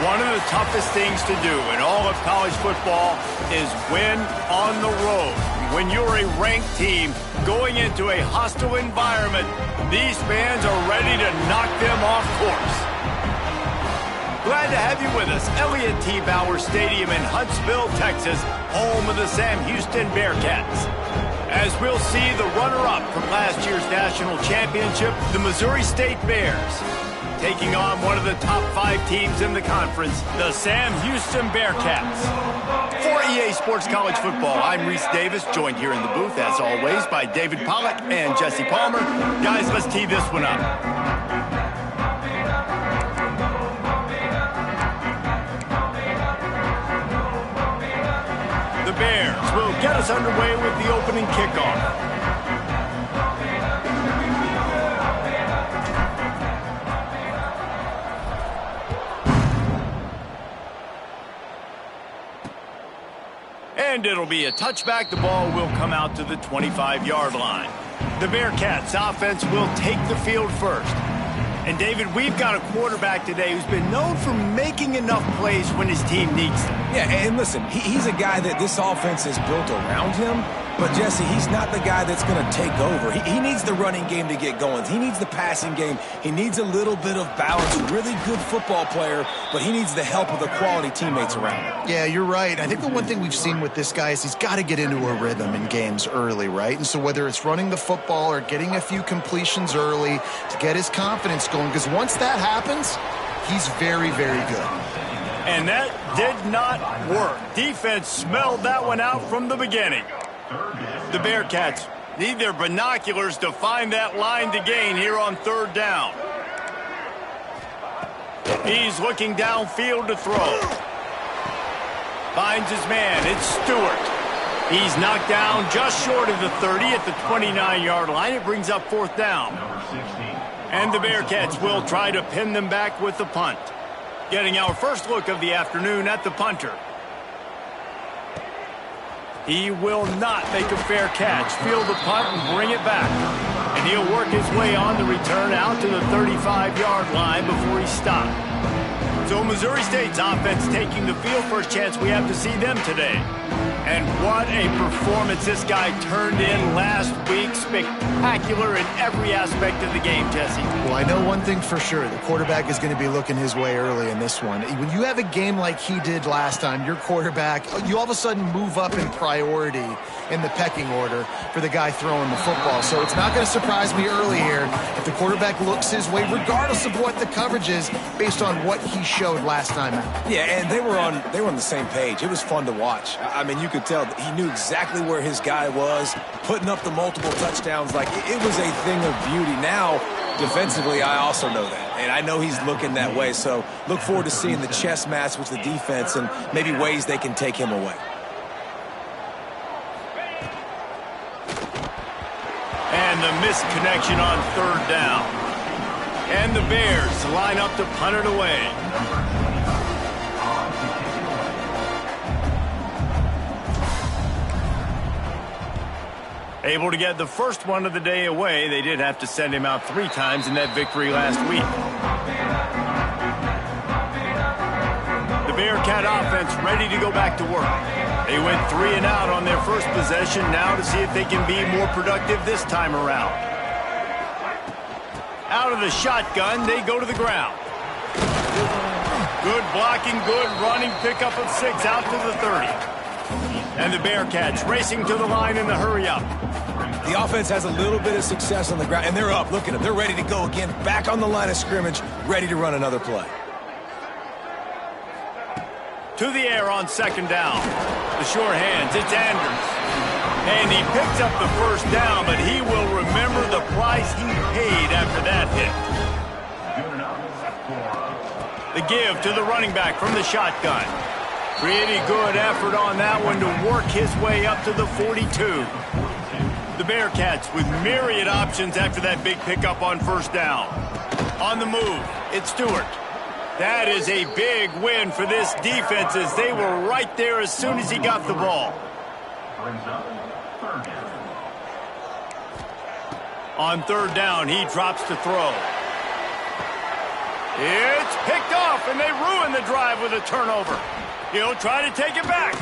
One of the toughest things to do in all of college football is win on the road. When you're a ranked team going into a hostile environment, these fans are ready to knock them off course. Glad to have you with us. Elliott T. Bauer Stadium in Huntsville, Texas, home of the Sam Houston Bearcats. As we'll see the runner-up from last year's national championship, the Missouri State Bears, taking on one of the top 5 teams in the conference, the Sam Houston Bearcats. For EA Sports College Football, I'm Reese Davis, joined here in the booth, as always, by David Pollack and Jesse Palmer. Guys, let's tee this one up. The Bears will get us underway with the opening kickoff. And it'll be a touchback. The ball will come out to the 25-yard line. The Bearcats offense will take the field first. And, David, we've got a quarterback today who's been known for making enough plays when his team needs them. Yeah, and listen, he's a guy that this offense is built around him. But, Jesse, he's not the guy that's going to take over. He needs the running game to get going. He needs the passing game. He needs a little bit of balance. A really good football player, but he needs the help of the quality teammates around him. Yeah, you're right. I think the one thing we've seen with this guy is he's got to get into a rhythm in games early, right? And so whether it's running the football or getting a few completions early to get his confidence going, because once that happens, he's very, very good. And that did not work. Defense smelled that one out from the beginning. The Bearcats need their binoculars to find that line to gain here on third down. He's looking downfield to throw. Finds his man. It's Stewart. He's knocked down just short of the 30 at the 29-yard line. It brings up fourth down. And the Bearcats will try to pin them back with the punt. Getting our first look of the afternoon at the punter. He will not make a fair catch. Field the punt and bring it back. And he'll work his way on the return out to the 35-yard line before he's stopped. So Missouri State's offense taking the field. First chance we have to see them today. And what a performance this guy turned in last week. Spectacular in every aspect of the game, Jesse. Well, I know one thing for sure. The quarterback is going to be looking his way early in this one. When you have a game like he did last time, your quarterback, you all of a sudden move up in priority in the pecking order for the guy throwing the football. So it's not going to surprise me early here if the quarterback looks his way, regardless of what the coverage is, based on what he showed last time out. Yeah, and they were on the same page. It was fun to watch. I mean, you could tell that he knew exactly where his guy was, putting up the multiple touchdowns. Like, it was a thing of beauty. Now, defensively, I also know that. And I know he's looking that way. So look forward to seeing the chess match with the defense and maybe ways they can take him away. And the misconnection on third down. And the Bears line up to punt it away. Able to get the first one of the day away. They did have to send him out 3 times in that victory last week. The Bearcat offense ready to go back to work. They went 3 and out on their first possession. Now to see if they can be more productive this time around. Out of the shotgun, they go to the ground. Good blocking, good running, pickup of 6 out to the 30. And the Bearcats racing to the line in the hurry up. The offense has a little bit of success on the ground, and they're up. Look at them. They're ready to go again, back on the line of scrimmage, ready to run another play. To the air on second down. The sure hands, it's Andrews. And he picks up the first down, but he will remember the price he paid after that hit. The give to the running back from the shotgun. Pretty good effort on that one to work his way up to the 42. The Bearcats with myriad options after that big pickup on first down. On the move, it's Stewart. That is a big win for this defense as they were right there as soon as he got the ball. On third down, he drops to throw. It's picked off, and they ruin the drive with a turnover. He'll try to take it back.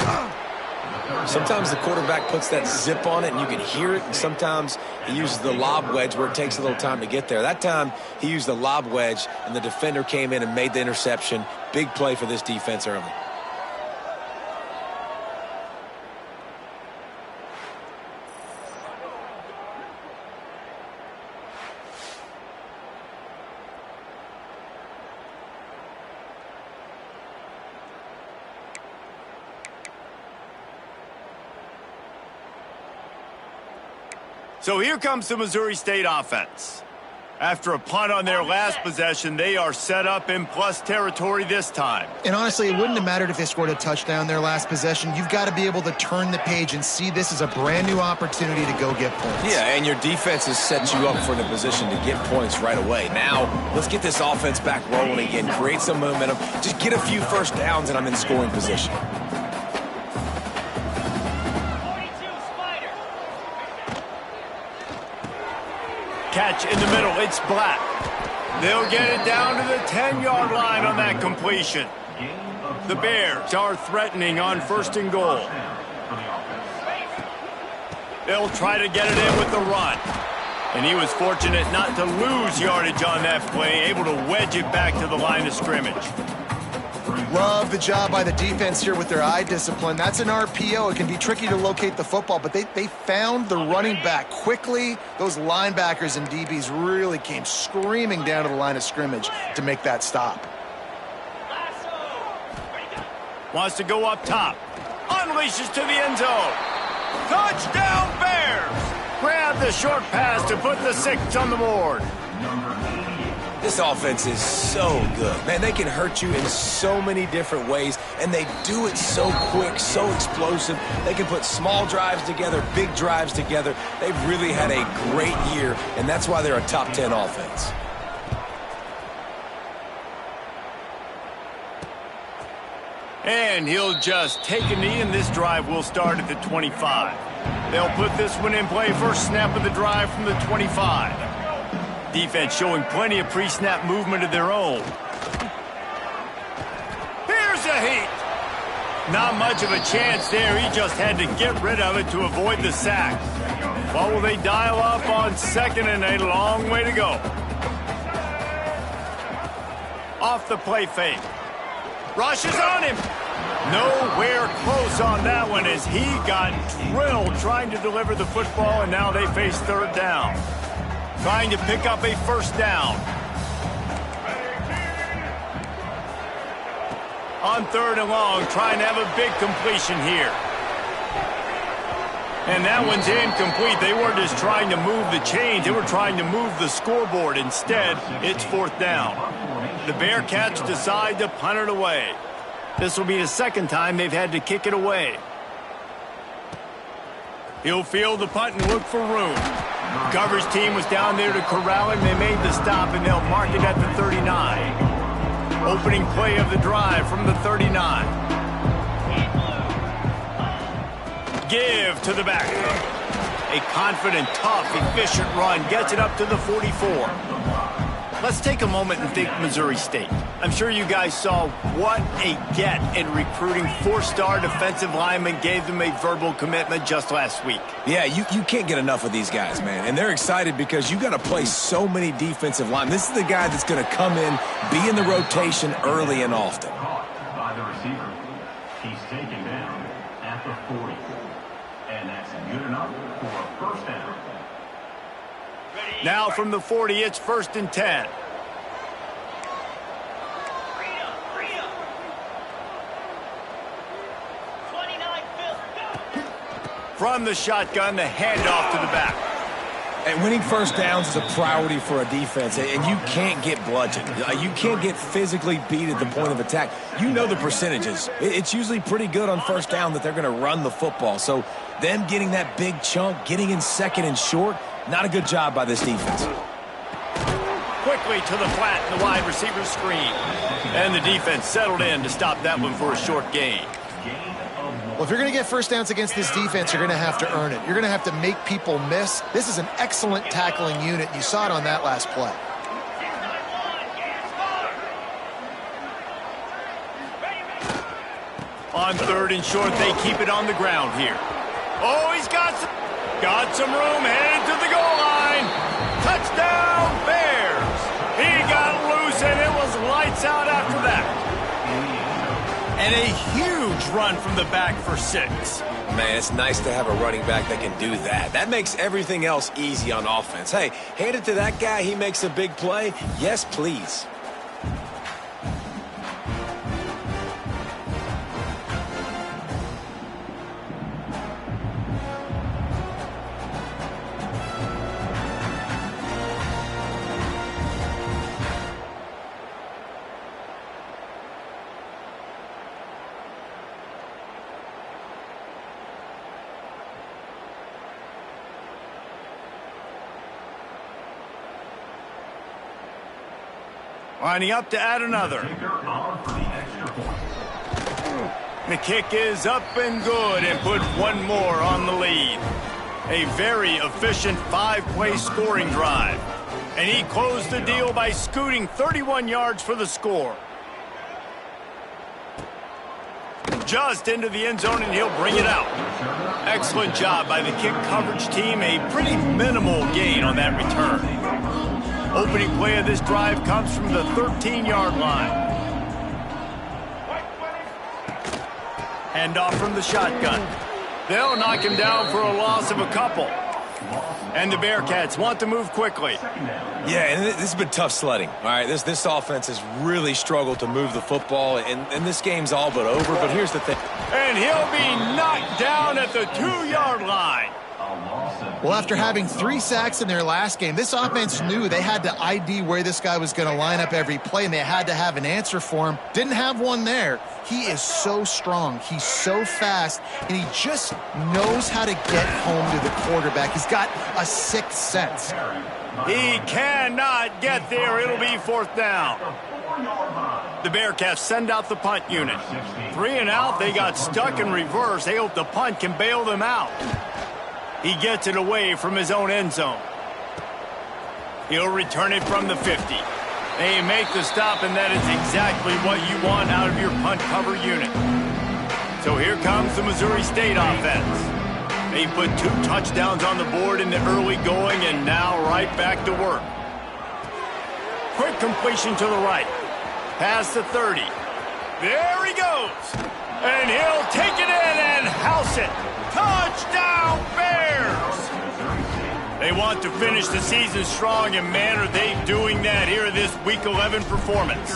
Sometimes the quarterback puts that zip on it, and you can hear it. And sometimes he uses the lob wedge where it takes a little time to get there. That time, he used the lob wedge, and the defender came in and made the interception. Big play for this defense early. So here comes the Missouri State offense. After a punt on their last possession, they are set up in plus territory this time. And honestly, it wouldn't have mattered if they scored a touchdown their last possession. You've got to be able to turn the page and see this as a brand new opportunity to go get points. Yeah, and your defense has set you up for the position to get points right away. Now, let's get this offense back rolling again, create some momentum, just get a few first downs, and I'm in scoring position. Catch in the middle, it's Black. They'll get it down to the 10-yard line on that completion. The Bears are threatening on 1st and goal. They'll try to get it in with the run. And he was fortunate not to lose yardage on that play, able to wedge it back to the line of scrimmage. Love the job by the defense here with their eye discipline. That's an RPO. It can be tricky to locate the football, but they found the running back quickly. Those linebackers and DBs really came screaming down to the line of scrimmage to make that stop. Wants to go up top. Unleashes to the end zone. Touchdown Bears! Grab the short pass to put the 6 on the board. This offense is so good. Man, they can hurt you in so many different ways, and they do it so quick, so explosive. They can put small drives together, big drives together. They've really had a great year, and that's why they're a top 10 offense. And he'll just take a knee, and this drive will start at the 25. They'll put this one in play. First snap of the drive from the 25. Defense showing plenty of pre-snap movement of their own. Here's a heat. Not much of a chance there. He just had to get rid of it to avoid the sack. What will they dial up on 2nd and a long way to go? Off the play fake. Rushes on him. Nowhere close on that one as he got drilled trying to deliver the football, and now they face 3rd down. Trying to pick up a first down. On 3rd and long, trying to have a big completion here. And that one's incomplete. They weren't just trying to move the chains. They were trying to move the scoreboard. Instead, it's 4th down. The Bearcats decide to punt it away. This will be the 2nd time they've had to kick it away. He'll field the punt and look for room. Coverage team was down there to corral him. They made the stop, and they'll mark it at the 39. Opening play of the drive from the 39. Give to the back. A confident, tough, efficient run. Gets it up to the 44. Let's take a moment and think Missouri State. I'm sure you guys saw what a get in recruiting. 4-star defensive linemen gave them a verbal commitment just last week. Yeah, you can't get enough of these guys, man. And they're excited because you got to play so many defensive linemen. This is the guy that's going to come in, be in the rotation early and often. By the receiver. He's taken down at the 40. And that's good enough for a first down. Now from the 40, it's 1st and 10. From the shotgun, the handoff to the back. And winning first downs is a priority for a defense, and you can't get bludgeoned. You can't get physically beat at the point of attack. You know the percentages. It's usually pretty good on first down that they're going to run the football. So them getting that big chunk, getting in 2nd and short, not a good job by this defense. Quickly to the flat and the wide receiver screen. And the defense settled in to stop that one for a short gain. Well, if you're going to get first downs against this defense, you're going to have to earn it. You're going to have to make people miss. This is an excellent tackling unit. You saw it on that last play. On 3rd and short, they keep it on the ground here. Oh, he's got some room, headed to the goal line. Touchdown, Bears. He got loose, and it was lights out after that. And a huge run from the back for 6. Man, it's nice to have a running back that can do that. That makes everything else easy on offense. Hey, hand it to that guy, he makes a big play. Yes, please. Lining up to add another. The kick is up and good and put one more on the lead. A very efficient 5-play scoring drive. And he closed the deal by scooting 31 yards for the score. Just into the end zone, and he'll bring it out. Excellent job by the kick coverage team. A pretty minimal gain on that return. Opening play of this drive comes from the 13-yard line. Handoff from the shotgun. They'll knock him down for a loss of a couple. And the Bearcats want to move quickly. Yeah, and this has been tough sledding. All right, this offense has really struggled to move the football, and this game's all but over. But here's the thing. And he'll be knocked down at the 2-yard line. Well, after having 3 sacks in their last game, this offense knew they had to ID where this guy was going to line up every play, and they had to have an answer for him. Didn't have one there. He is so strong. He's so fast, and he just knows how to get home to the quarterback. He's got a 6th sense. He cannot get there. It'll be 4th down. The Bearcats send out the punt unit. 3 and out. They got stuck in reverse. They hope the punt can bail them out. He gets it away from his own end zone. He'll return it from the 50. They make the stop, and that is exactly what you want out of your punt cover unit. So here comes the Missouri State offense. They put 2 touchdowns on the board in the early going, and now right back to work. Quick completion to the right. Past the 30. There he goes. And he'll take it in and house it. Touchdown, Bears! They want to finish the season strong, and man, are they doing that here in this Week 11 performance.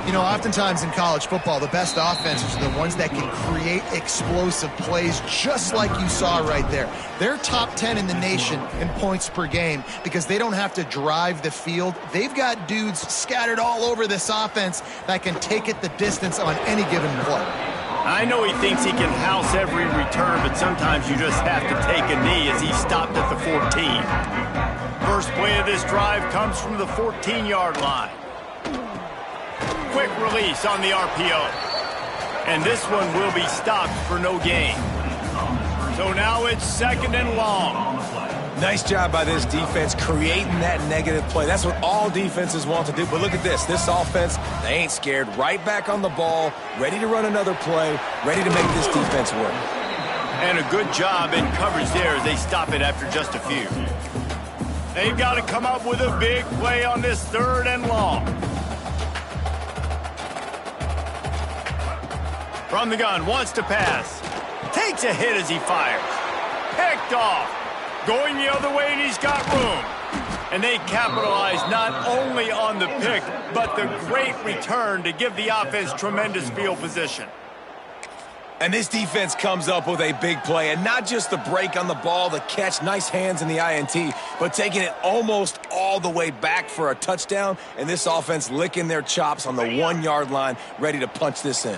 You know, oftentimes in college football, the best offenses are the ones that can create explosive plays, just like you saw right there. They're top 10 in the nation in points per game because they don't have to drive the field. They've got dudes scattered all over this offense that can take it the distance on any given play. I know he thinks he can house every return, but sometimes you just have to take a knee as he stopped at the 14. First play of this drive comes from the 14-yard line. Quick release on the RPO. And this one will be stopped for no gain. So now it's 2nd and long. Nice job by this defense creating that negative play. That's what all defenses want to do. But look at this. This offense, they ain't scared. Right back on the ball, ready to run another play, ready to make this defense work. And a good job in coverage there as they stop it after just a few. They've got to come up with a big play on this 3rd and long. From the gun, wants to pass. Takes a hit as he fires. Picked off. Going the other way, and he's got room. And they capitalize not only on the pick, but the great return to give the offense tremendous field position. And this defense comes up with a big play, and not just the break on the ball, the catch, nice hands in the INT, but taking it almost all the way back for a touchdown, and this offense licking their chops on the 1-yard line, ready to punch this in.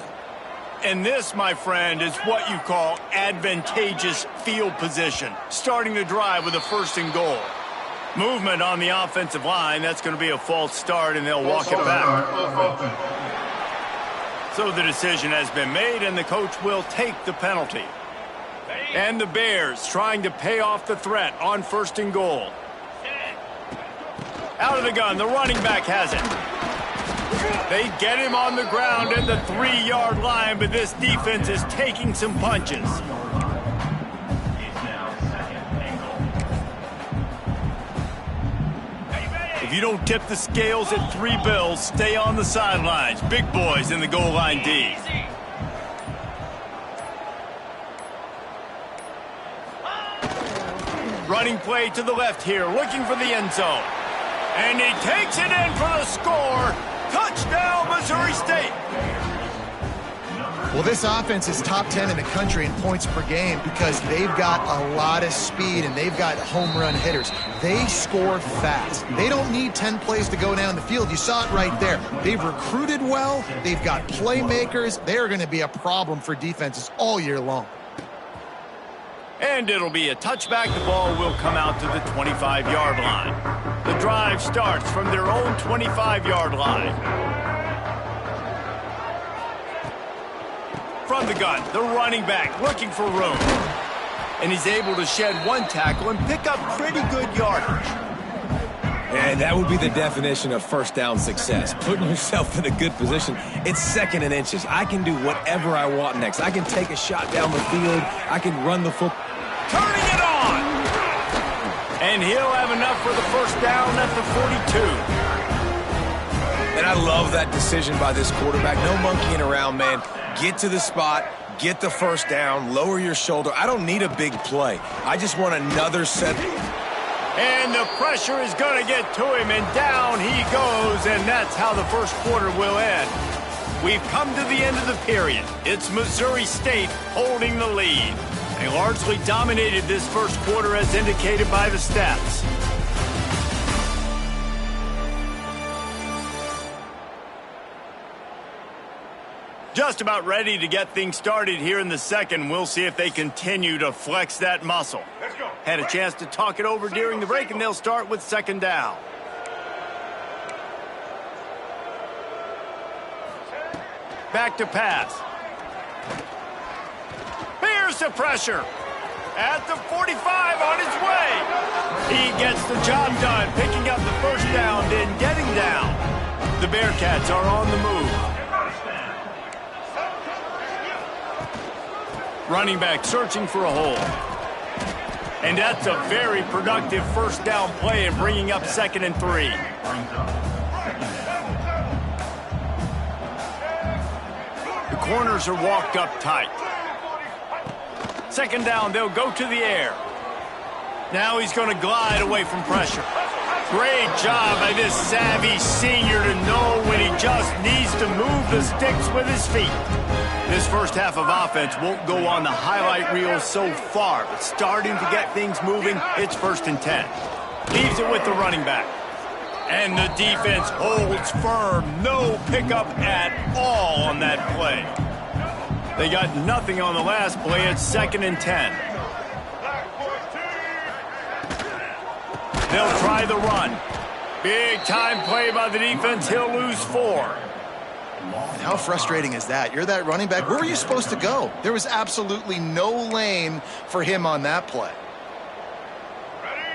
And this, my friend, is what you call advantageous field position. Starting the drive with a 1st and goal. Movement on the offensive line. That's going to be a false start, and they'll walk it back. So the decision has been made, and the coach will take the penalty. And the Bears trying to pay off the threat on 1st and goal. Out of the gun, the running back has it. They get him on the ground at the 3-yard line, but this defense is taking some punches. It's now second and goal. If you don't tip the scales at 3 bills, stay on the sidelines. Big boys in the goal line D. Running play to the left here, looking for the end zone. And he takes it in for the score. Touchdown, Missouri State. Well, this offense is top 10 in the country in points per game because they've got a lot of speed and they've got home run hitters. They score fast. They don't need 10 plays to go down the field. You saw it right there. They've recruited well. They've got playmakers. They are going to be a problem for defenses all year long. And it'll be a touchback. The ball will come out to the 25-yard line. The drive starts from their own 25-yard line. From the gun, the running back looking for room. And he's able to shed one tackle and pick up pretty good yardage. And that would be the definition of first down success. Putting yourself in a good position. It's second and inches. I can do whatever I want next. I can take a shot down the field. I can run the football. Turning it on! And he'll have enough for the first down at the 42. And I love that decision by this quarterback. No monkeying around, man. Get to the spot, get the first down, lower your shoulder. I don't need a big play. I just want another set. And the pressure is going to get to him, and down he goes, and that's how the first quarter will end. We've come to the end of the period. It's Missouri State holding the lead. They largely dominated this first quarter as indicated by the stats. Just about ready to get things started here in the second. We'll see if they continue to flex that muscle. Had a chance to talk it over during the break, and they'll start with second down. Back to pass. Here's the pressure. At the 45 on his way. He gets the job done, picking up the first down, then getting down. The Bearcats are on the move. Running back searching for a hole. And that's a very productive first down play and bringing up 2nd and 3. The corners are walked up tight. 2nd down, they'll go to the air. Now he's going to glide away from pressure. Great job by this savvy senior to know when he just needs to move the sticks with his feet. This first half of offense won't go on the highlight reel so far, but starting to get things moving, it's 1st and 10. Leaves it with the running back. And the defense holds firm. No pickup at all on that play. They got nothing on the last play. It's 2nd and 10. They'll try the run. Big time play by the defense. He'll lose 4. How frustrating is that? You're that running back. Where were you supposed to go? There was absolutely no lane for him on that play.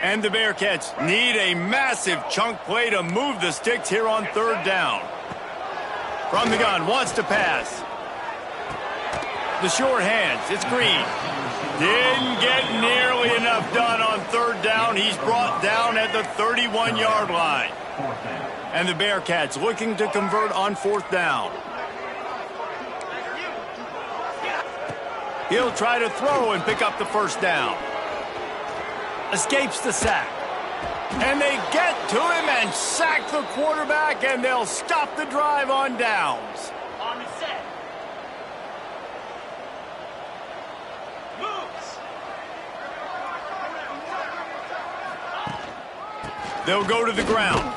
And the Bearcats need a massive chunk play to move the sticks here on 3rd down. From the gun, wants to pass. The short hands, it's Green. Didn't get nearly enough done on 3rd down. He's brought down at the 31-yard line. And the Bearcats looking to convert on 4th down. He'll try to throw and pick up the first down. Escapes the sack. And they get to him and sack the quarterback, and they'll stop the drive on downs. On the set. Moves. They'll go to the ground.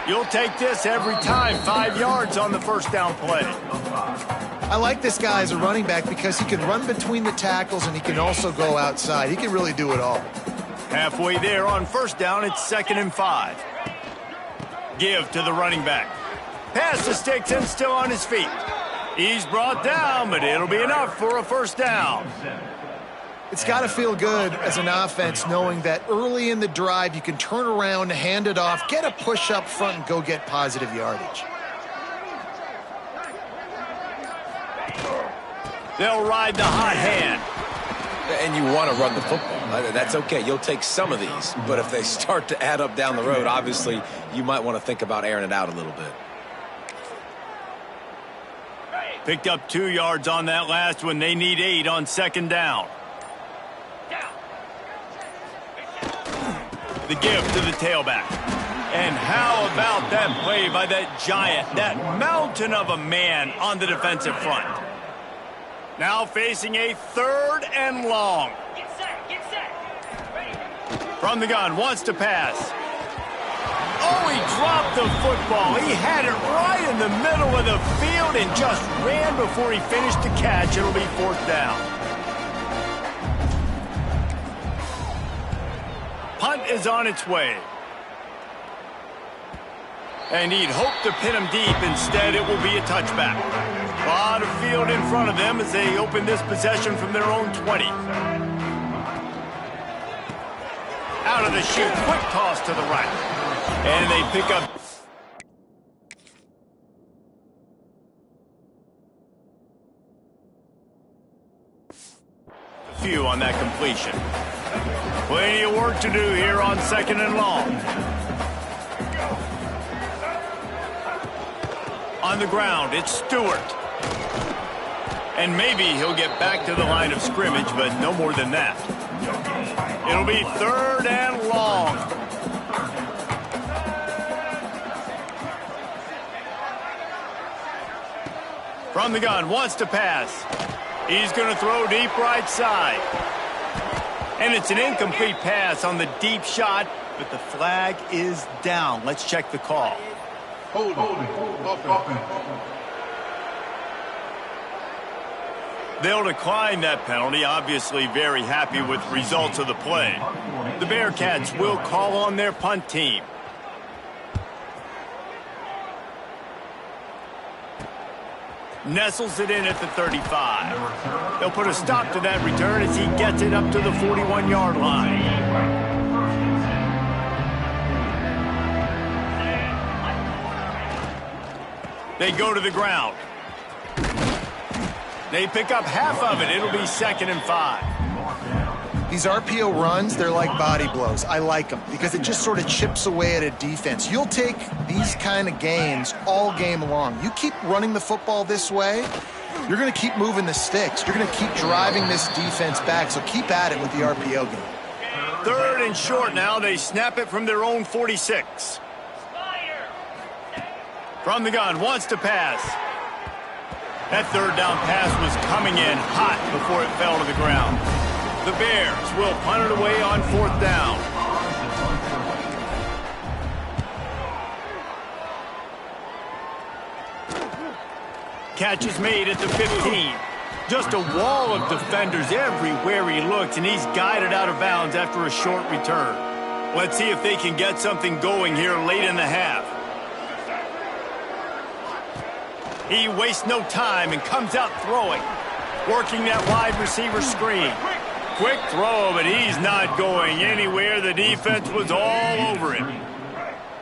You'll take this every time. 5 yards on the first down play. I like this guy as a running back because he can run between the tackles and he can also go outside. He can really do it all. Halfway there on 1st down, it's 2nd and 5. Give to the running back. Pass to sticks and still on his feet. He's brought down, but it'll be enough for a first down. It's got to feel good as an offense knowing that early in the drive you can turn around, hand it off, get a push up front, and go get positive yardage. They'll ride the hot hand. And you want to run the football. That's okay. You'll take some of these. But if they start to add up down the road, obviously, you might want to think about airing it out a little bit. Picked up 2 yards on that last one. They need 8 on second down. The give to the tailback. And how about that play by that giant, that mountain of a man on the defensive front? Now facing a 3rd and long. From the gun, wants to pass. Oh, he dropped the football. He had it right in the middle of the field and just ran before he finished the catch. It'll be 4th down. Punt is on its way. And he'd hoped to pin him deep. Instead, it will be a touchback. A lot of field in front of them as they open this possession from their own 20. Out of the chute, quick toss to the right. And they pick up. A few on that completion. Plenty of work to do here on 2nd and long. On the ground, it's Stewart. And maybe he'll get back to the line of scrimmage, but no more than that. It'll be 3rd and long. From the gun, wants to pass. He's going to throw deep right side. And it's an incomplete pass on the deep shot, but the flag is down. Let's check the call. Hold on. They'll decline that penalty, obviously very happy with the results of the play. The Bearcats will call on their punt team. Nestles it in at the 35. They'll put a stop to that return as he gets it up to the 41-yard line. They go to the ground. They pick up half of it. It'll be 2nd and 5. These RPO runs, they're like body blows. I like them because it just sort of chips away at a defense. You'll take these kind of gains all game long. You keep running the football this way, you're going to keep moving the sticks. You're going to keep driving this defense back, so keep at it with the RPO game. 3rd and short now. They snap it from their own 46. From the gun, wants to pass. That 3rd down pass was coming in hot before it fell to the ground. The Bears will punt it away on 4th down. Catch is made at the 15. Just a wall of defenders everywhere he looks, and he's guided out of bounds after a short return. Let's see if they can get something going here late in the half. He wastes no time and comes out throwing. Working that wide receiver screen. Quick throw, but he's not going anywhere. The defense was all over him.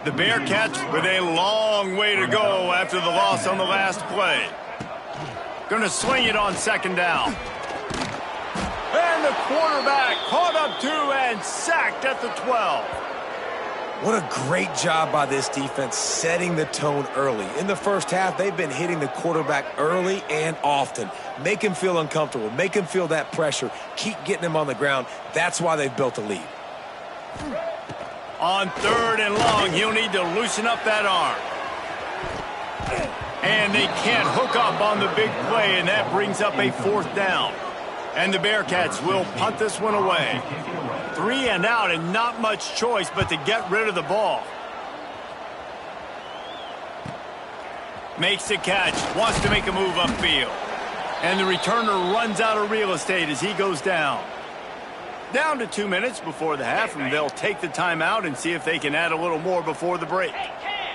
The Bearcats with a long way to go after the loss on the last play. Going to swing it on 2nd down. And the quarterback caught up 2 and sacked at the 12. What a great job by this defense setting the tone early. In the first half, they've been hitting the quarterback early and often. Make him feel uncomfortable. Make him feel that pressure. Keep getting him on the ground. That's why they've built a lead. On 3rd and long, he'll need to loosen up that arm. And they can't hook up on the big play, and that brings up a 4th down. And the Bearcats will punt this one away. 3 and out, and not much choice but to get rid of the ball. Makes the catch, wants to make a move upfield. And the returner runs out of real estate as he goes down. Down to 2 minutes before the half, and they'll take the timeout and see if they can add a little more before the break.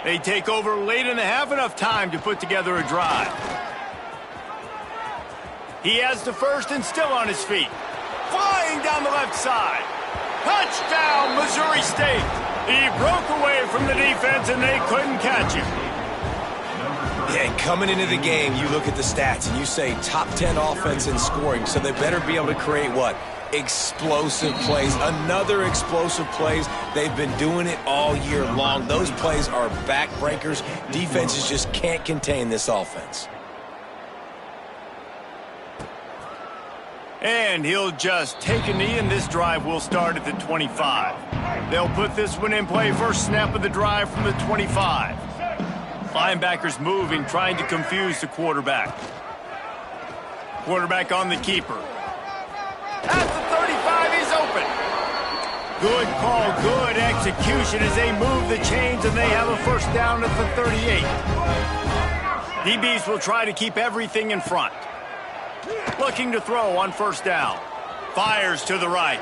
They take over late in the half, enough time to put together a drive. He has the first and still on his feet. Flying down the left side. Touchdown, Missouri State. He broke away from the defense, and they couldn't catch him. Yeah, and coming into the game, you look at the stats and you say top 10 offense in scoring, so they better be able to create what? Explosive plays. Another explosive plays. They've been doing it all year long. Those plays are backbreakers. Defenses just can't contain this offense. And he'll just take a knee, and this drive will start at the 25. They'll put this one in play. First snap of the drive from the 25. Linebackers moving, trying to confuse the quarterback. Quarterback on the keeper. At the 35, he's open. Good call, good execution as they move the chains, and they have a first down at the 38. DBs will try to keep everything in front. Looking to throw on first down. Fires to the right.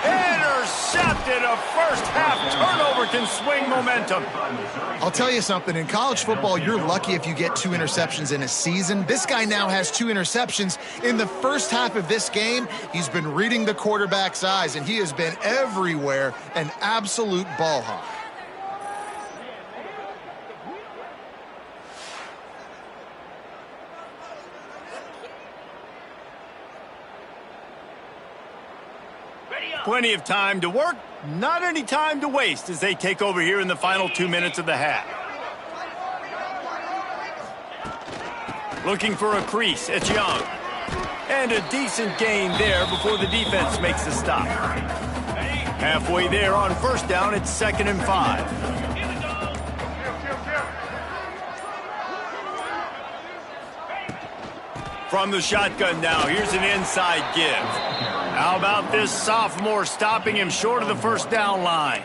Intercepted. A first half turnover can swing momentum. I'll tell you something. In college football, you're lucky if you get 2 interceptions in a season. This guy now has 2 interceptions. In the first half of this game, he's been reading the quarterback's eyes, and he has been everywhere, an absolute ball hawk. Plenty of time to work, not any time to waste as they take over here in the final 2 minutes of the half. Looking for a crease, it's Young. And a decent gain there before the defense makes the stop. Halfway there on first down, it's 2nd and 5. From the shotgun now, here's an inside give. How about this sophomore stopping him short of the first down line?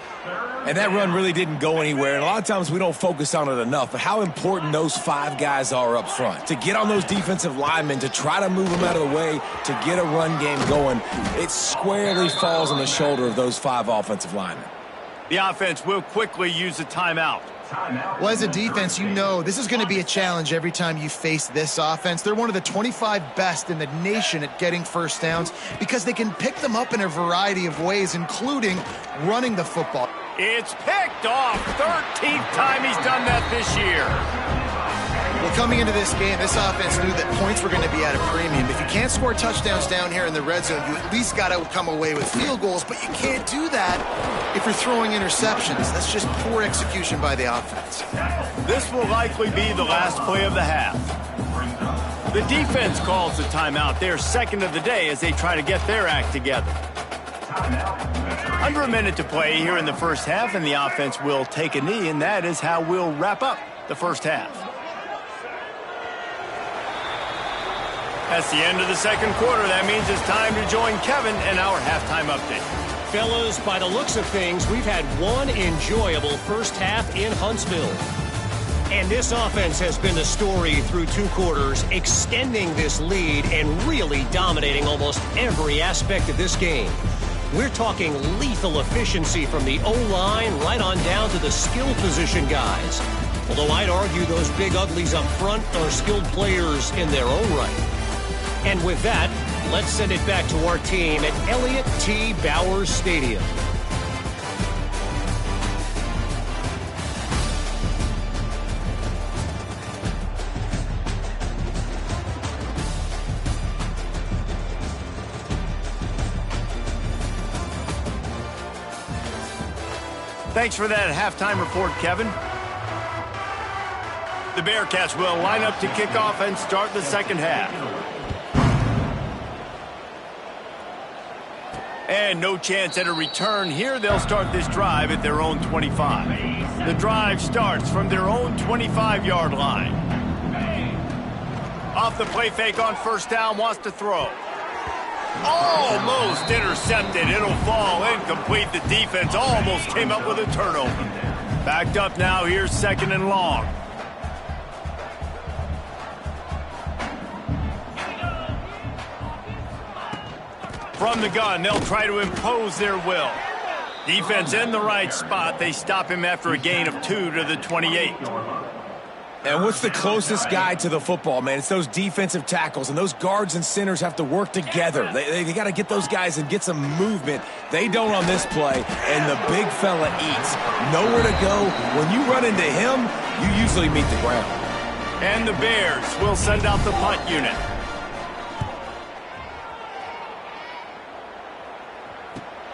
And that run really didn't go anywhere. And a lot of times we don't focus on it enough, but how important those 5 guys are up front. To get on those defensive linemen, to try to move them out of the way, to get a run game going, it squarely falls on the shoulder of those 5 offensive linemen. The offense will quickly use a timeout. Well, as a defense, you know this is going to be a challenge every time you face this offense. They're one of the 25 best in the nation at getting first downs because they can pick them up in a variety of ways, including running the football. It's picked off. 13th time he's done that this year. Well, coming into this game, this offense knew that points were going to be at a premium. If you can't score touchdowns down here in the red zone, you at least got to come away with field goals, but you can't do that if you're throwing interceptions. That's just poor execution by the offense. This will likely be the last play of the half. The defense calls the timeout. They're second of the day as they try to get their act together. Under a minute to play here in the first half, and the offense will take a knee, and that is how we'll wrap up the first half. That's the end of the second quarter. That means it's time to join Kevin and our halftime update. Fellas, by the looks of things, we've had one enjoyable first half in Huntsville. And this offense has been the story through 2 quarters, extending this lead and really dominating almost every aspect of this game. We're talking lethal efficiency from the O-line right on down to the skill position guys. Although I'd argue those big uglies up front are skilled players in their own right. And with that, let's send it back to our team at Elliott T. Bowers Stadium. Thanks for that halftime report, Kevin. The Bearcats will line up to kick off and start the second half. And no chance at a return here. They'll start this drive at their own 25. The drive starts from their own 25-yard line. Off the play fake on first down, wants to throw. Almost intercepted. It'll fall incomplete. The defense almost came up with a turnover. Backed up now. Here's 2nd and long. From the gun, they'll try to impose their will. Defense in the right spot. They stop him after a gain of 2 to the 28. And what's the closest guy to the football, man? It's those defensive tackles, and those guards and centers have to work together. They got to get those guys and get some movement. They don't on this play, and the big fella eats. Nowhere to go. When you run into him, you usually meet the ground. And the Bears will send out the punt unit.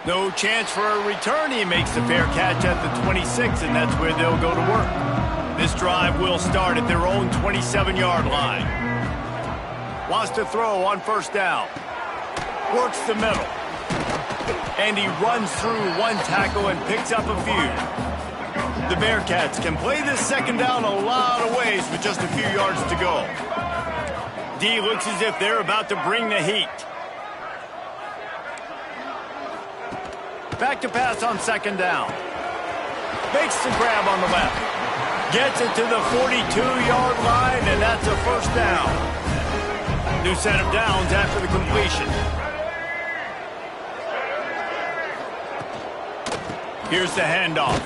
No chance for a return. He makes the fair catch at the 26, and that's where they'll go to work. This drive will start at their own 27-yard line. Wants to throw on first down. Works the middle. And he runs through one tackle and picks up a few. The Bearcats can play this second down a lot of ways with just a few yards to go. D looks as if they're about to bring the heat. Back to pass on second down. Makes the grab on the left. Gets it to the 42-yard line, and that's a first down. New set of downs after the completion. Here's the handoff.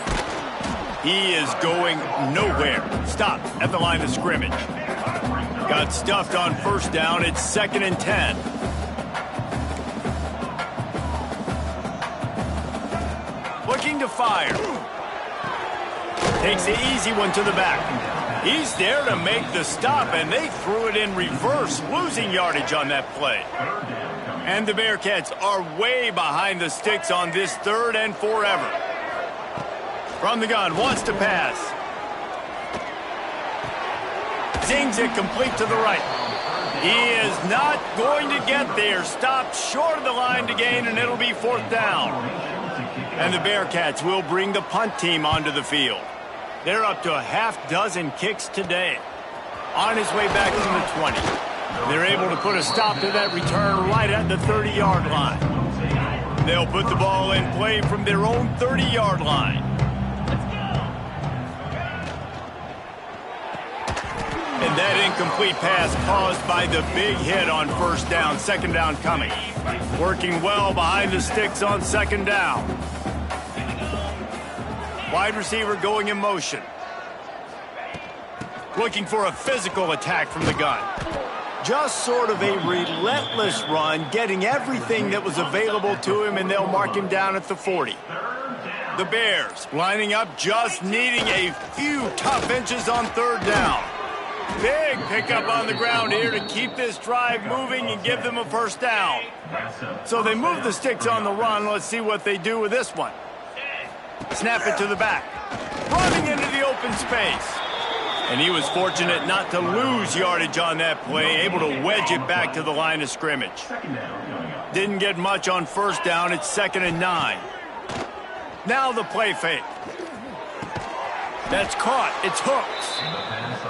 He is going nowhere. Stopped at the line of scrimmage. Got stuffed on first down. It's 2nd and 10. Looking to fire. Takes the easy one to the back. He's there to make the stop, and they threw it in reverse, losing yardage on that play. And the Bearcats are way behind the sticks on this 3rd and forever. From the gun, wants to pass. Zings it complete to the right. He is not going to get there. Stopped short of the line to gain, and it'll be 4th down. And the Bearcats will bring the punt team onto the field. They're up to a half dozen kicks today. On his way back to the 20. They're able to put a stop to that return right at the 30-yard line. They'll put the ball in play from their own 30-yard line. And that incomplete pass caused by the big hit on first down. 2nd down coming. Working well behind the sticks on 2nd down. Wide receiver going in motion. Looking for a physical attack from the gun. Just sort of a relentless run, getting everything that was available to him, and they'll mark him down at the 40. The Bears lining up, just needing a few tough inches on 3rd down. Big pickup on the ground here to keep this drive moving and give them a first down. So they move the sticks on the run. Let's see what they do with this one. Snap it to the back. Running into the open space. And he was fortunate not to lose yardage on that play, able to wedge it back to the line of scrimmage. Didn't get much on first down. It's 2nd and 9. Now the play fake. That's caught. It's Hooks.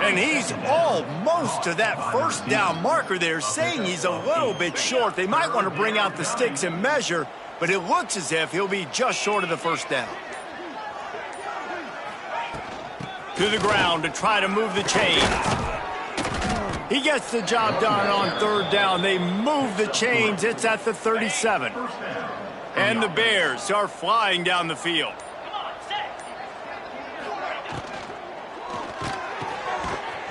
And he's almost to that first down marker there, saying he's a little bit short. They might want to bring out the sticks and measure, but it looks as if he'll be just short of the first down. To the ground to try to move the chains. He gets the job done on 3rd down. They move the chains. It's at the 37. And the Bears are flying down the field.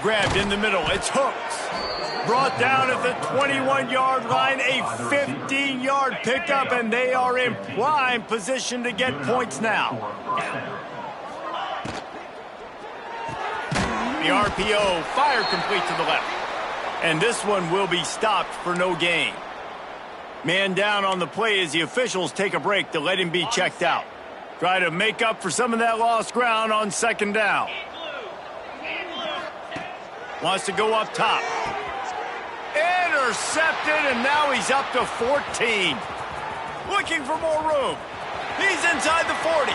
Grabbed in the middle. It's Hooks. Brought down at the 21-yard line. A 15-yard pickup, and they are in prime position to get points now. The RPO, fire complete to the left. And this one will be stopped for no gain. Man down on the play as the officials take a break to let him be checked out. Try to make up for some of that lost ground on 2nd down. Wants to go up top. Intercepted, and now he's up to 14. Looking for more room. He's inside the 40.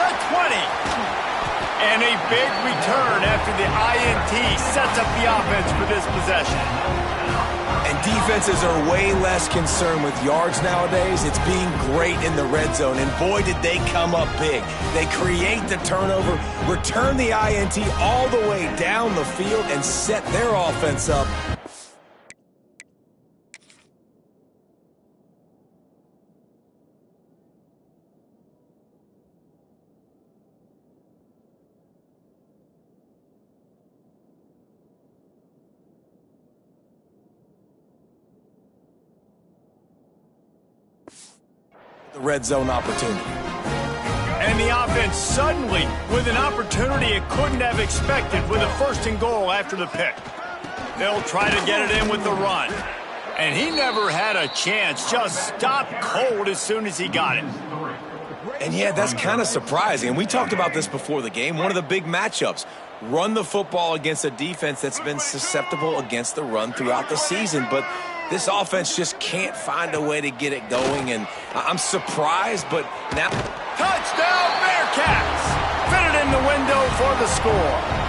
The 20. And a big return after the INT sets up the offense for this possession. And defenses are way less concerned with yards nowadays. It's being great in the red zone. And boy, did they come up big. They create the turnover, return the INT all the way down the field, and set their offense up. The red zone opportunity. And the offense suddenly with an opportunity it couldn't have expected with a 1st and goal after the pick. They'll try to get it in with the run. And he never had a chance, just stopped cold as soon as he got it. And yeah, that's kind of surprising. And we talked about this before the game, one of the big matchups. Run the football against a defense that's been susceptible against the run throughout the season. But this offense just can't find a way to get it going. And I'm surprised, but now... Touchdown Bearcats! Fitted in the window for the score.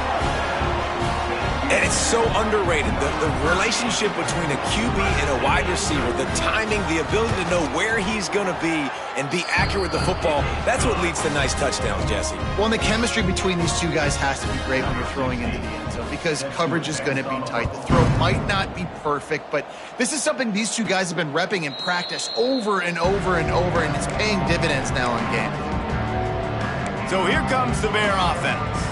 And it's so underrated, the relationship between a QB and a wide receiver, the timing, the ability to know where he's going to be and be accurate with the football, that's what leads to nice touchdowns, Jesse. Well, and the chemistry between these two guys has to be great when you're throwing into the end zone because coverage is going to be tight. The throw might not be perfect, but this is something these two guys have been repping in practice over and over and over, and it's paying dividends now in game. So here comes the Bear offense.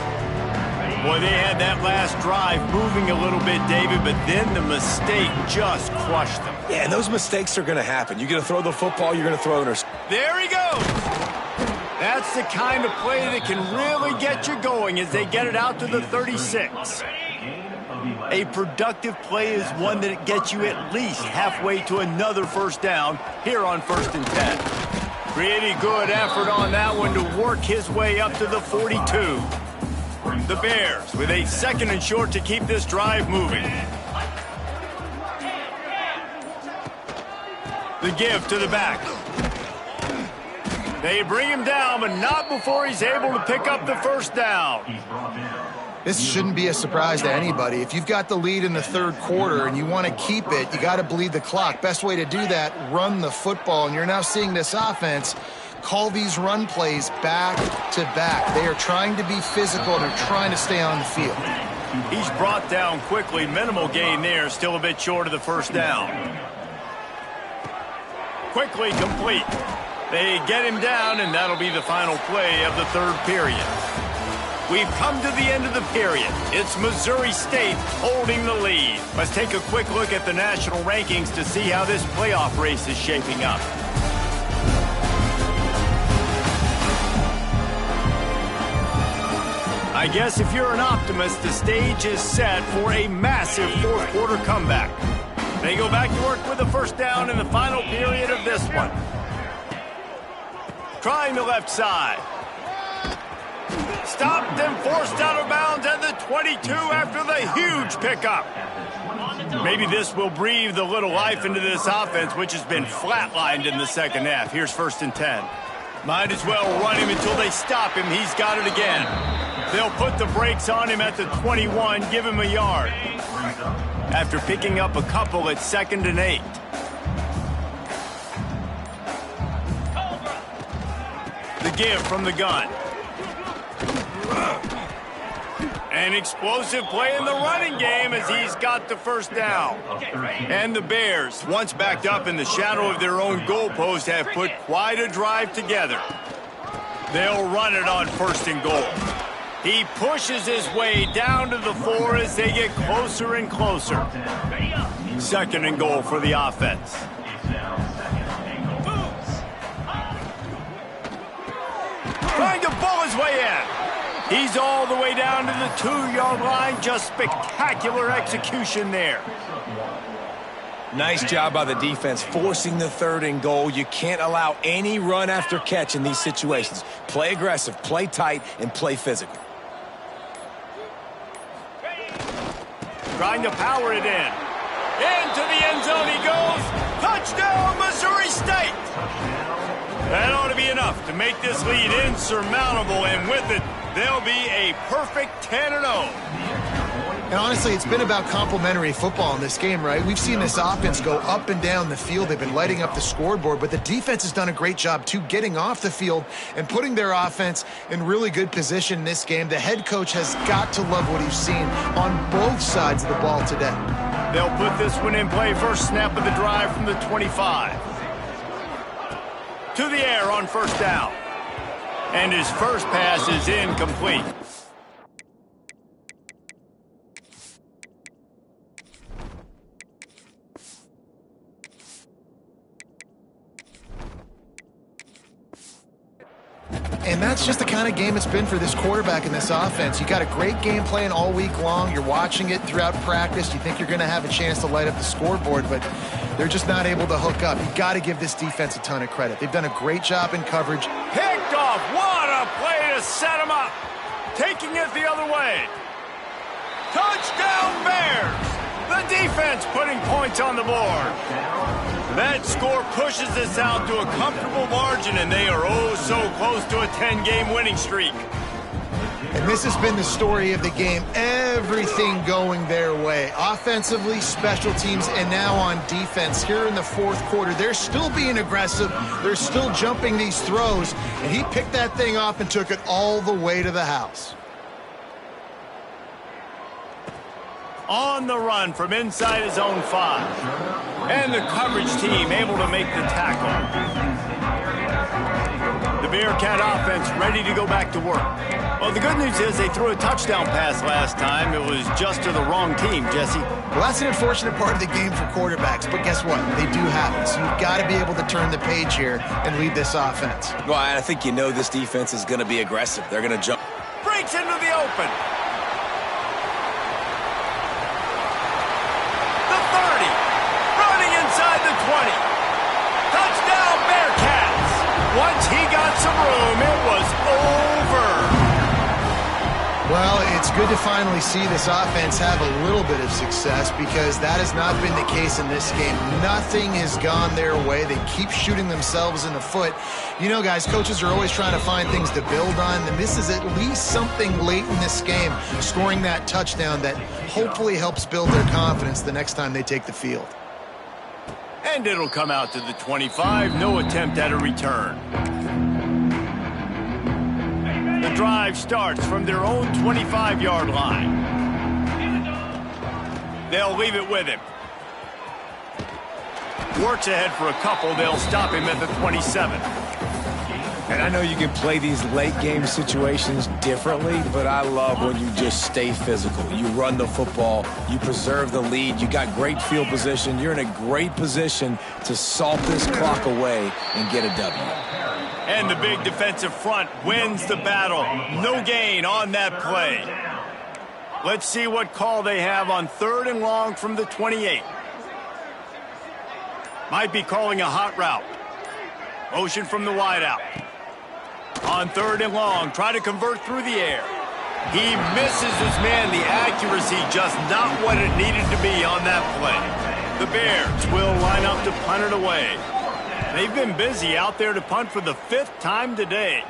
Boy, they had that last drive moving a little bit, David, but then the mistake just crushed them. Yeah, and those mistakes are going to happen. You're going to throw the football, you're going to throw it. There he goes. That's the kind of play that can really get you going as they get it out to the 36. A productive play is one that gets you at least halfway to another 1st down here on 1st and 10. Pretty good effort on that one to work his way up to the 42. The Bears with a 2nd and short to keep this drive moving. The give to the back. They bring him down, but not before he's able to pick up the 1st down. This shouldn't be a surprise to anybody. If you've got the lead in the 3rd quarter and you want to keep it, you got to bleed the clock. Best way to do that, run the football. And you're now seeing this offense call these run plays back to back. They are trying to be physical and they're trying to stay on the field. He's brought down quickly. Minimal gain there, still a bit short of the 1st down. Quickly complete. They get him down, and that'll be the final play of the 3rd period. We've come to the end of the period. It's Missouri State holding the lead. Let's take a quick look at the national rankings to see how this playoff race is shaping up. I guess if you're an optimist, the stage is set for a massive 4th quarter comeback. They go back to work with the 1st down in the final period of this one. Trying the left side. Stopped and forced out of bounds at the 22 after the huge pickup. Maybe this will breathe a little life into this offense, which has been flatlined in the 2nd half. Here's 1st and 10. Might as well run him until they stop him. He's got it again. They'll put the brakes on him at the 21, give him a yard. After picking up a couple at 2nd and 8. The give from the gun. An explosive play in the running game as he's got the 1st down. And the Bears, once backed up in the shadow of their own goalpost, have put quite a drive together. They'll run it on 1st and goal. He pushes his way down to the 4 as they get closer and closer. 2nd and goal for the offense. Trying to pull his way in. He's all the way down to the 2-yard line. Just spectacular execution there. Nice job by the defense forcing the 3rd and goal. You can't allow any run after catch in these situations. Play aggressive, play tight, and play physical. Trying to power it in. Into the end zone he goes. Touchdown, Missouri State. That ought to be enough to make this lead insurmountable, and with it, they'll be a perfect 10-0. And honestly, it's been about complementary football in this game, right? We've seen this offense go up and down the field. They've been lighting up the scoreboard, but the defense has done a great job, too, getting off the field and putting their offense in really good position in this game. The head coach has got to love what he's seen on both sides of the ball today. They'll put this one in play. First snap of the drive from the 25. To the air on 1st down. And his first pass is incomplete. And that's just the kind of game it's been for this quarterback and this offense. You got a great game plan all week long. You're watching it throughout practice. You think you're going to have a chance to light up the scoreboard, but they're just not able to hook up. You've got to give this defense a ton of credit. They've done a great job in coverage. Picked off. What a play to set him up. Taking it the other way. Touchdown Bears. The defense putting points on the board. That score pushes us out to a comfortable margin, and they are oh so close to a 10-game winning streak. And this has been the story of the game. Everything going their way. Offensively, special teams, and now on defense. Here in the fourth quarter, they're still being aggressive. They're still jumping these throws. And he picked that thing off and took it all the way to the house. On the run from inside his own 5. And the coverage team able to make the tackle. The Bearcat offense ready to go back to work. Well, the good news is they threw a touchdown pass last time. It was just to the wrong team, Jesse. Well, that's an unfortunate part of the game for quarterbacks, but guess what? They do have it. So you've got to be able to turn the page here and lead this offense. Well, I think you know this defense is going to be aggressive. They're going to jump. Breaks into the open. The 30. Running inside the 20. Touchdown, Bearcats. Once he got some room, it was over. Well, it's good to finally see this offense have a little bit of success because that has not been the case in this game. Nothing has gone their way. They keep shooting themselves in the foot. You know, guys, coaches are always trying to find things to build on, and this is at least something late in this game, scoring that touchdown that hopefully helps build their confidence the next time they take the field. And it'll come out to the 25. No attempt at a return. The drive starts from their own 25-yard line. They'll leave it with him. Works ahead for a couple. They'll stop him at the 27. And I know you can play these late-game situations differently, but I love when you just stay physical. You run the football. You preserve the lead. You got great field position. You're in a great position to salt this clock away and get a W. And the big defensive front wins the battle. No gain on that play. Let's see what call they have on 3rd and long from the 28. Might be calling a hot route. Motion from the wideout. On 3rd and long, try to convert through the air. He misses his man. The accuracy just not what it needed to be on that play. The Bears will line up to punt it away. They've been busy out there to punt for the 5th time today.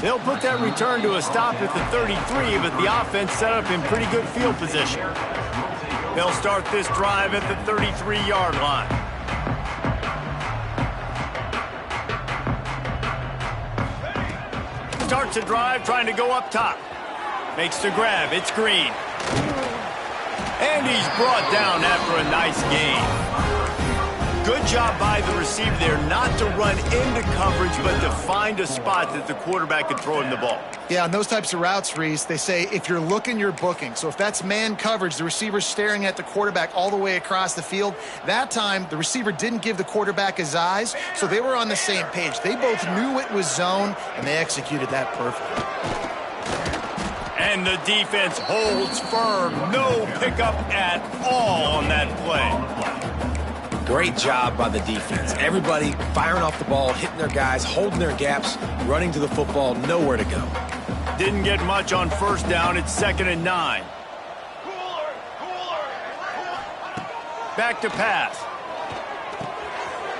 They'll put that return to a stop at the 33, but the offense set up in pretty good field position. They'll start this drive at the 33-yard line. Starts a drive trying to go up top. Makes the grab. It's Green. And he's brought down after a nice gain. Good job by the receiver there not to run into coverage, but to find a spot that the quarterback could throw him the ball. Yeah, on those types of routes, Reese, they say if you're looking, you're booking. So if that's man coverage, the receiver's staring at the quarterback all the way across the field. That time, the receiver didn't give the quarterback his eyes, so they were on the same page. They both knew it was zone, and they executed that perfectly. And the defense holds firm. No pickup at all on that play. Great job by the defense. Everybody firing off the ball, hitting their guys, holding their gaps, running to the football, nowhere to go. Didn't get much on 1st down. It's 2nd and 9. Back to pass.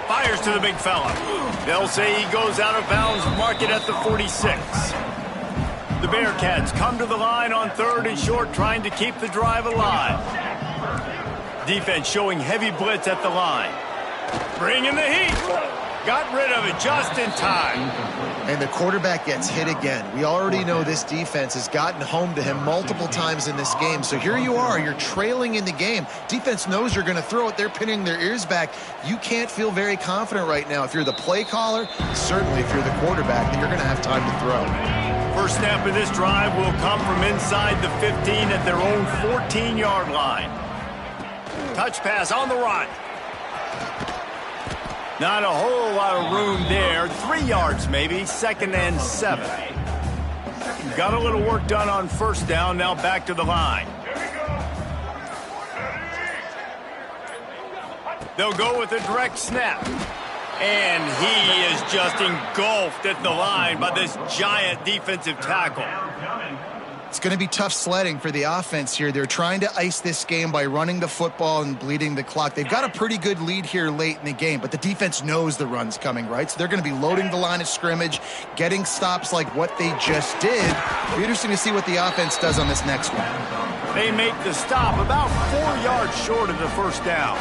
Fires to the big fella. They'll say he goes out of bounds, mark it at the 46. The Bearcats come to the line on 3rd and short, trying to keep the drive alive. Defense showing heavy blitz at the line. Bringing the heat. Got rid of it just in time. And the quarterback gets hit again. We already know this defense has gotten home to him multiple times in this game. So here you are. You're trailing in the game. Defense knows you're going to throw it. They're pinning their ears back. You can't feel very confident right now. If you're the play caller, certainly if you're the quarterback, then you're going to have time to throw. First snap of this drive will come from inside the 15 at their own 14-yard line. Touch pass on the run. Not a whole lot of room there. 3 yards maybe, 2nd and 7. Got a little work done on first down, now back to the line. They'll go with a direct snap. And he is just engulfed at the line by this giant defensive tackle. It's going to be tough sledding for the offense here. They're trying to ice this game by running the football and bleeding the clock. They've got a pretty good lead here late in the game, but the defense knows the run's coming, right? So they're going to be loading the line of scrimmage, getting stops like what they just did. It'll be interesting to see what the offense does on this next one. They make the stop about 4 yards short of the first down.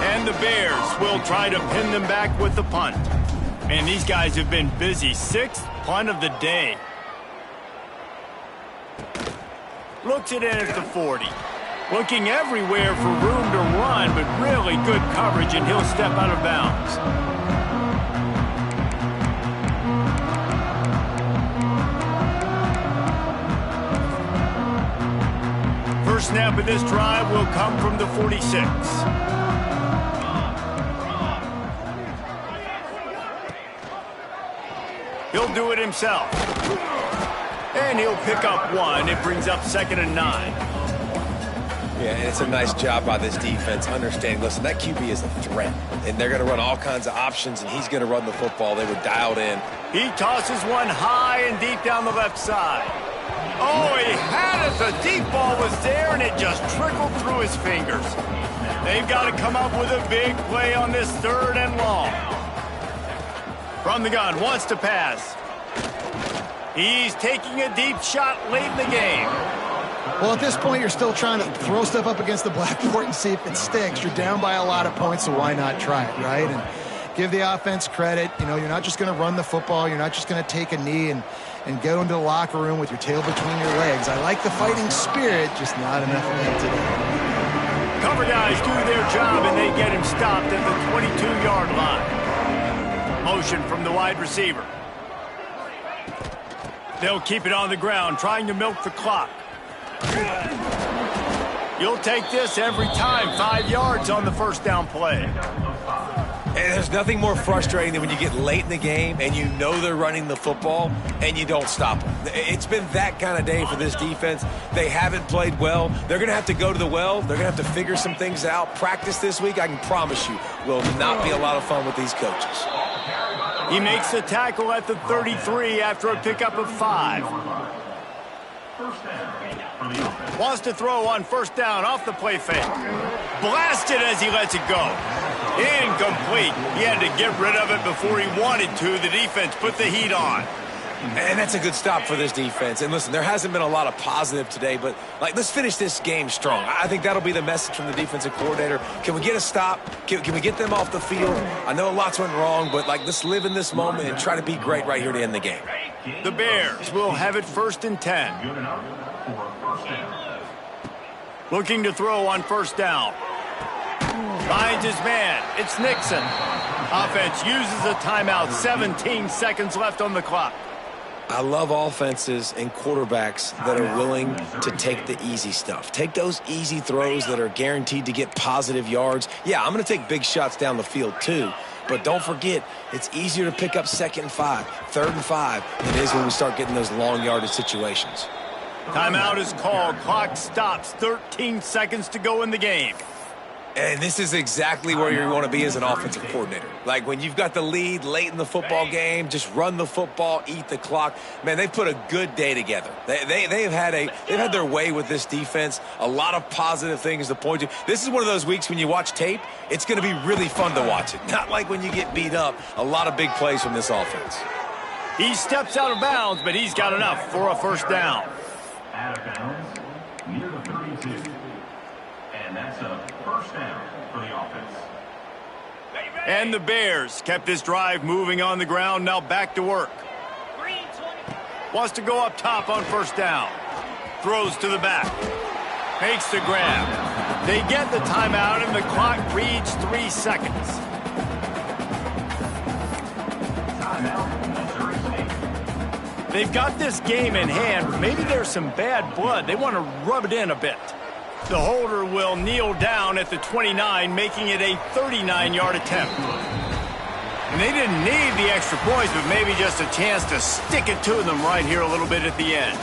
And the Bears will try to pin them back with the punt. Man, these guys have been busy. 6th punt of the day. Looks it in at the 40. Looking everywhere for room to run, but really good coverage, and he'll step out of bounds. First snap of this drive will come from the 46. He'll do it himself. And he'll pick up 1. It brings up 2nd and 9. Yeah, and it's a nice job by this defense understanding, listen, that QB is a threat. And they're going to run all kinds of options, and he's going to run the football. They were dialed in. He tosses one high and deep down the left side. Oh, he had it. The deep ball was there, and it just trickled through his fingers. They've got to come up with a big play on this 3rd and long. From the gun, wants to pass. He's taking a deep shot late in the game. Well, at this point, you're still trying to throw stuff up against the blackboard and see if it sticks. You're down by a lot of points, so why not try it, right? And give the offense credit. You know, you're not just going to run the football. You're not just going to take a knee and go into the locker room with your tail between your legs. I like the fighting spirit, just not enough of it today. Cover guys do their job, and they get him stopped at the 22-yard line. Motion from the wide receiver. They'll keep it on the ground, trying to milk the clock. You'll take this every time. 5 yards on the first down play. And there's nothing more frustrating than when you get late in the game and you know they're running the football and you don't stop them. It's been that kind of day for this defense. They haven't played well. They're going to have to go to the well. They're going to have to figure some things out. Practice this week, I can promise you, will not be a lot of fun with these coaches. He makes the tackle at the 33 after a pickup of 5. Wants to throw on first down off the play fake. Blasted as he lets it go. Incomplete. He had to get rid of it before he wanted to. The defense put the heat on. And that's a good stop for this defense. And listen, there hasn't been a lot of positive today, but let's finish this game strong. I think that'll be the message from the defensive coordinator. Can we get a stop? Can we get them off the field? I know lots went wrong, but let's live in this moment and try to be great right here to end the game. The Bears will have it 1st and 10. Looking to throw on first down. Finds his man. It's Nixon. Offense uses a timeout. 17 seconds left on the clock. I love offenses and quarterbacks that are willing to take the easy stuff. Take those easy throws that are guaranteed to get positive yards. Yeah, I'm going to take big shots down the field too. But don't forget, it's easier to pick up 2nd and 5, 3rd and 5 than it is when we start getting those long yardage situations. Timeout is called. Clock stops. 13 seconds to go in the game. And this is exactly where you want to be as an offensive coordinator. Like when you've got the lead late in the football game, just run the football, eat the clock. Man, they've put a good day together. They've had their way with this defense. A lot of positive things to point to. This is one of those weeks when you watch tape, it's going to be really fun to watch it. Not like when you get beat up. A lot of big plays from this offense. He steps out of bounds, but he's got enough for a first down. Out of bounds, near the 32. And that's a first down for the offense. And the Bears kept this drive moving on the ground, now back to work. Wants to go up top on first down. Throws to the back. Makes the grab. They get the timeout, and the clock reads 3 seconds. They've got this game in hand, but maybe there's some bad blood. They want to rub it in a bit. The holder will kneel down at the 29, making it a 39-yard attempt. And they didn't need the extra points, but maybe just a chance to stick it to them right here a little bit at the end.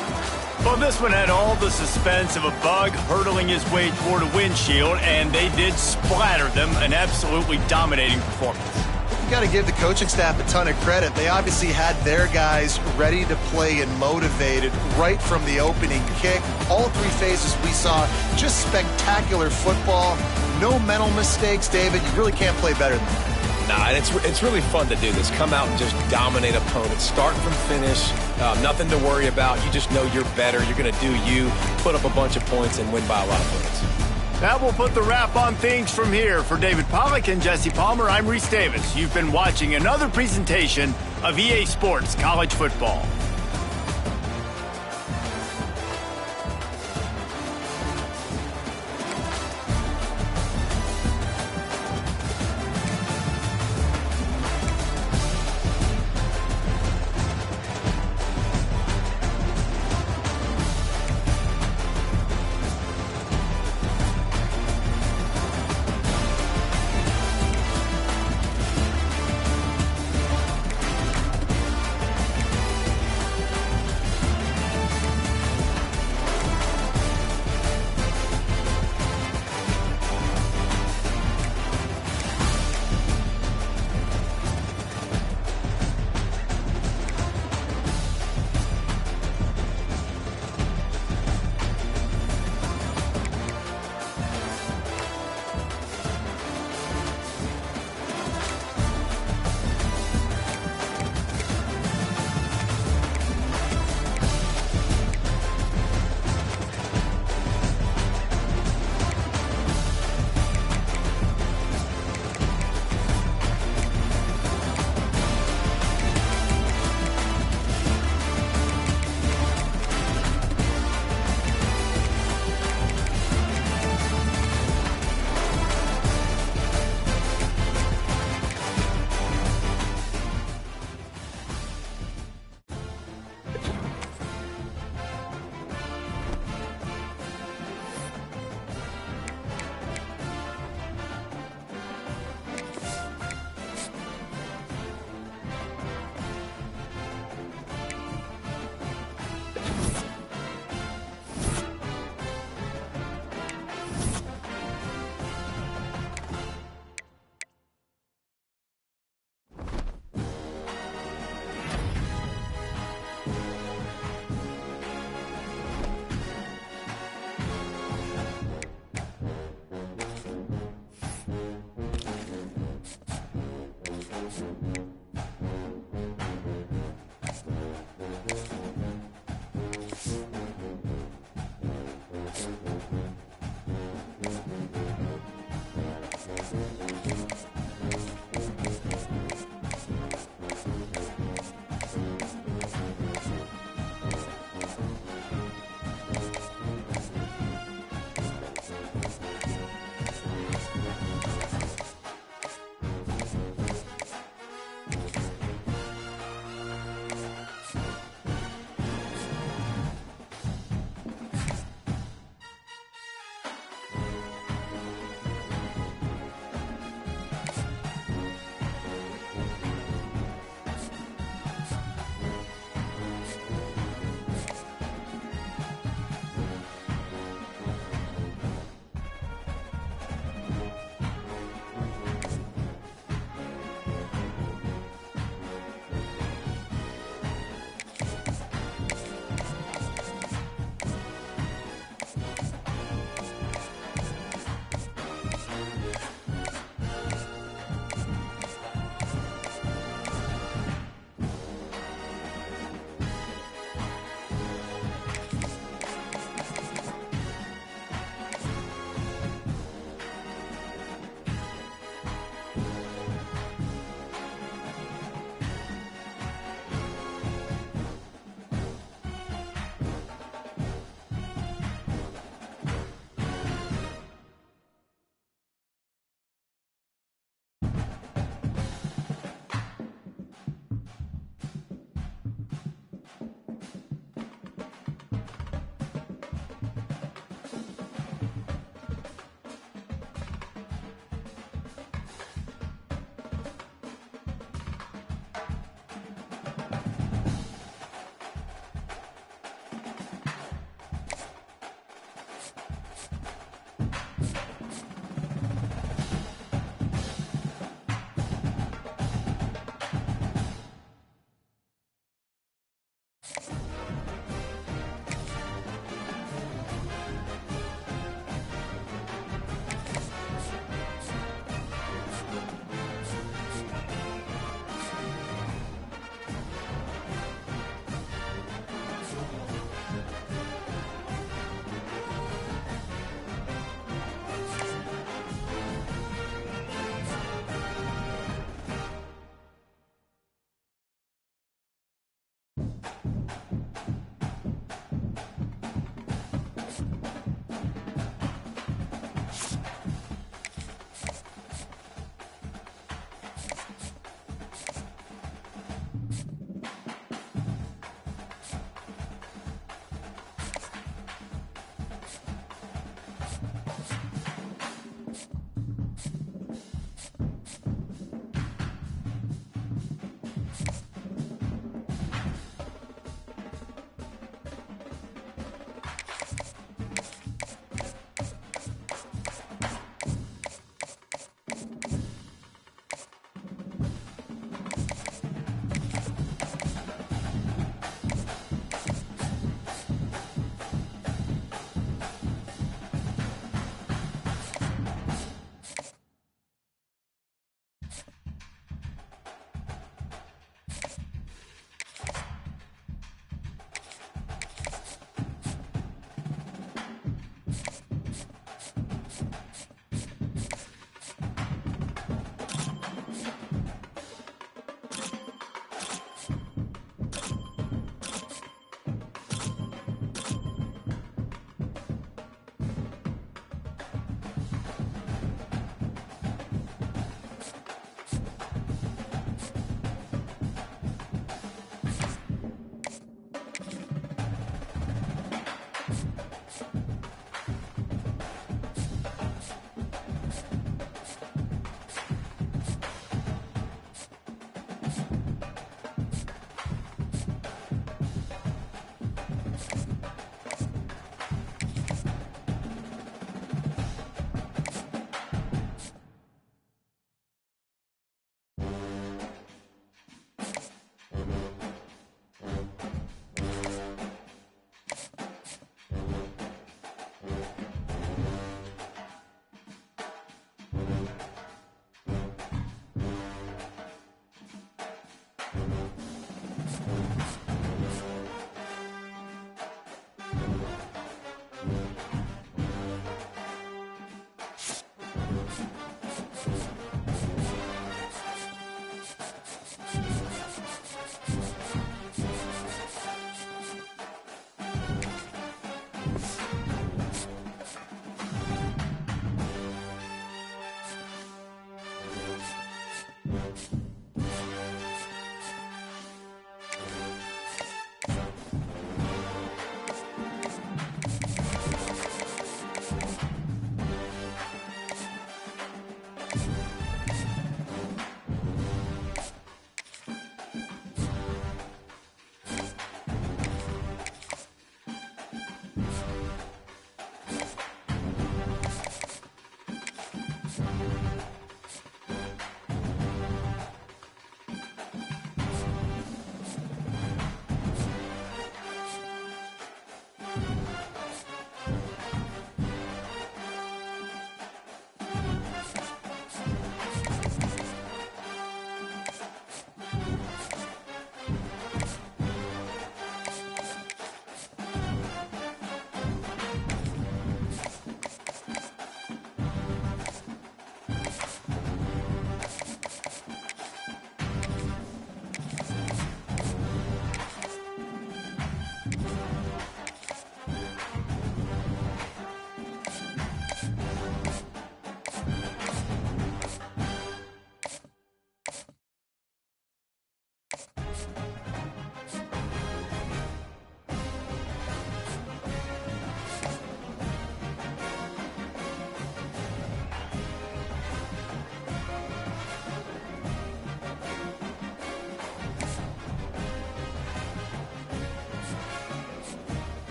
Well, this one had all the suspense of a bug hurtling his way toward a windshield, and they did splatter them, an absolutely dominating performance. You got to give the coaching staff a ton of credit. They obviously had their guys ready to play and motivated right from the opening kick. All three phases we saw, just spectacular football. No mental mistakes, David. You really can't play better than that. Nah, and it's really fun to do this. Come out and just dominate opponents, start from finish, nothing to worry about. You just know you're better. You're going to do you, put up a bunch of points, and win by a lot of points. That will put the wrap on things from here. For David Pollack and Jesse Palmer, I'm Reese Davis. You've been watching another presentation of EA Sports College Football.